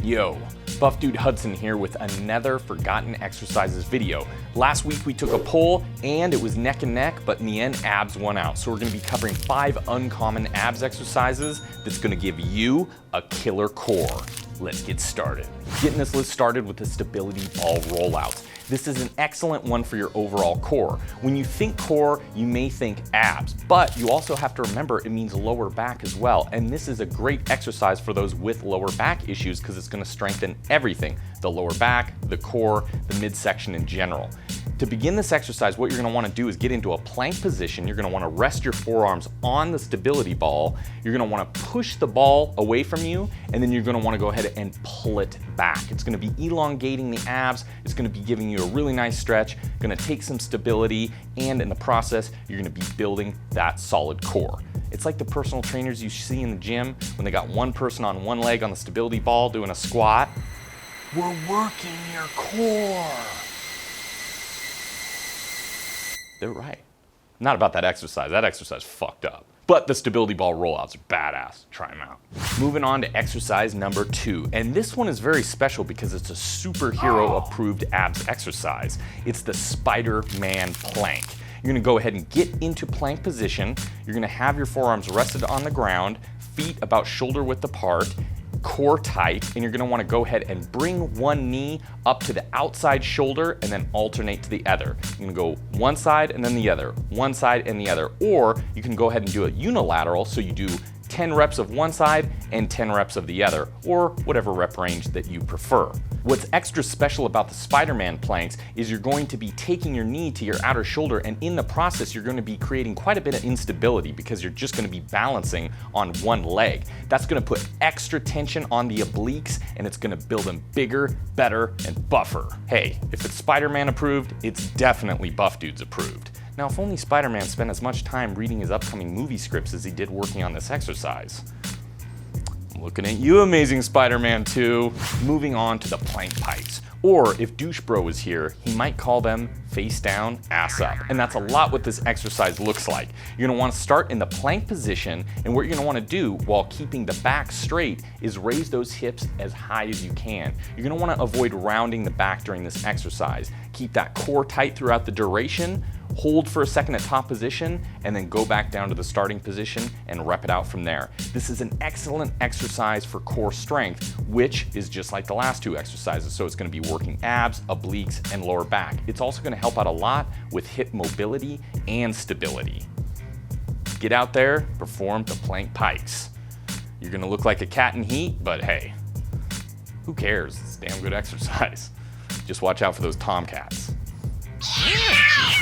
Yo, Buff Dude Hudson here with another Forgotten Exercises video. Last week we took a poll and it was neck and neck, but in the end abs won out. So we're gonna be covering 5 uncommon abs exercises that's gonna give you a killer core. Let's get started. Getting this list started with the stability ball rollouts. This is an excellent one for your overall core. When you think core, you may think abs, but you also have to remember it means lower back as well. And this is a great exercise for those with lower back issues because it's gonna strengthen everything, the lower back, the core, the midsection in general. To begin this exercise, what you're gonna wanna do is get into a plank position. You're gonna wanna rest your forearms on the stability ball. You're gonna wanna push the ball away from you, and then you're gonna wanna go ahead and pull it back. It's gonna be elongating the abs. It's gonna be giving you a really nice stretch, gonna take some stability, and in the process, you're gonna be building that solid core. It's like the personal trainers you see in the gym when they got one person on one leg on the stability ball doing a squat. We're working your core. They're right. Not about that exercise. That exercise fucked up. But the stability ball rollouts are badass. Try them out. Moving on to exercise number 2. And this one is very special because it's a superhero approved abs exercise. It's the Spider-Man plank. You're gonna go ahead and get into plank position. You're gonna have your forearms rested on the ground, feet about shoulder width apart, core tight, and you're gonna wanna go ahead and bring one knee up to the outside shoulder and then alternate to the other. You're gonna go one side and then the other, one side and the other, or you can go ahead and do it unilateral, so you do 10 reps of one side and 10 reps of the other, or whatever rep range that you prefer. What's extra special about the Spider-Man planks is you're going to be taking your knee to your outer shoulder, and in the process you're going to be creating quite a bit of instability because you're just going to be balancing on one leg. That's going to put extra tension on the obliques, and it's going to build them bigger, better, and buffer. Hey, if it's Spider-Man approved, it's definitely Buff Dudes approved. Now, if only Spider-Man spent as much time reading his upcoming movie scripts as he did working on this exercise. I'm looking at you, Amazing Spider-Man 2. Moving on to the plank pikes. Or if Douche Bro was here, he might call them face down, ass up. And that's a lot what this exercise looks like. You're gonna wanna start in the plank position, and what you're gonna wanna do while keeping the back straight is raise those hips as high as you can. You're gonna wanna avoid rounding the back during this exercise. Keep that core tight throughout the duration, hold for a second at top position, and then go back down to the starting position and rep it out from there. This is an excellent exercise for core strength, which is just like the last 2 exercises. So it's gonna be working abs, obliques, and lower back. It's also gonna help out a lot with hip mobility and stability. Get out there, perform the plank pikes. You're gonna look like a cat in heat, but hey, who cares? It's a damn good exercise. Just watch out for those tomcats.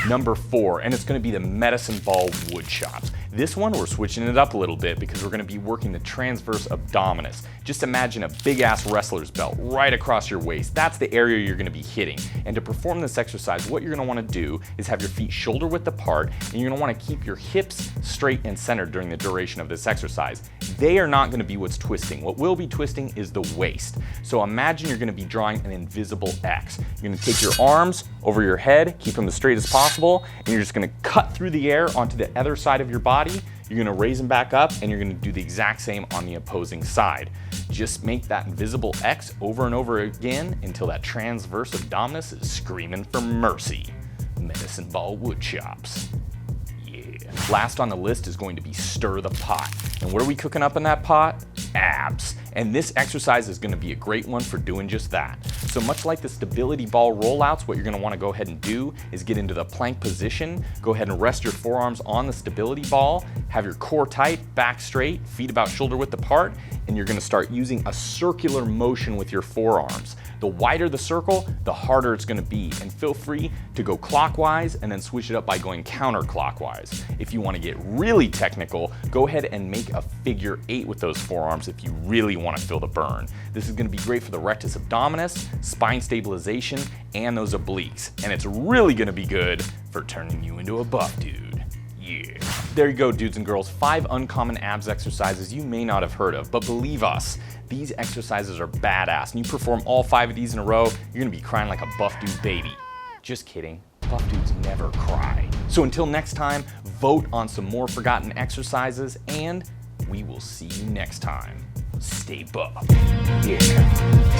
Number 4, and it's gonna be the medicine ball wood chops. This one, we're switching it up a little bit because we're gonna be working the transverse abdominis. Just imagine a big ass wrestler's belt right across your waist. That's the area you're gonna be hitting. And to perform this exercise, what you're gonna wanna do is have your feet shoulder width apart, and you're gonna wanna keep your hips straight and centered during the duration of this exercise. They are not gonna be what's twisting. What will be twisting is the waist. So imagine you're gonna be drawing an invisible X. You're gonna take your arms over your head, keep them as straight as possible, and you're just gonna cut through the air onto the other side of your body. You're gonna raise them back up, and you're gonna do the exact same on the opposing side. Just make that invisible X over and over again until that transverse abdominis is screaming for mercy. Medicine ball wood chops. Last on the list is going to be stir the pot. And what are we cooking up in that pot? Abs. And this exercise is gonna be a great one for doing just that. So much like the stability ball rollouts, what you're gonna wanna go ahead and do is get into the plank position, go ahead and rest your forearms on the stability ball, have your core tight, back straight, feet about shoulder width apart, and you're gonna start using a circular motion with your forearms. The wider the circle, the harder it's gonna be, and feel free to go clockwise and then switch it up by going counterclockwise. If you wanna get really technical, go ahead and make a figure 8 with those forearms if you really wanna feel the burn. This is gonna be great for the rectus abdominis, spine stabilization, and those obliques. And it's really gonna be good for turning you into a buff dude. Yeah. There you go, dudes and girls. 5 uncommon abs exercises you may not have heard of, but believe us, these exercises are badass. And you perform all 5 of these in a row, you're gonna be crying like a buff dude baby. Just kidding. Buff dudes never cry. So until next time, vote on some more forgotten exercises, and we will see you next time. Stay buff. Yeah.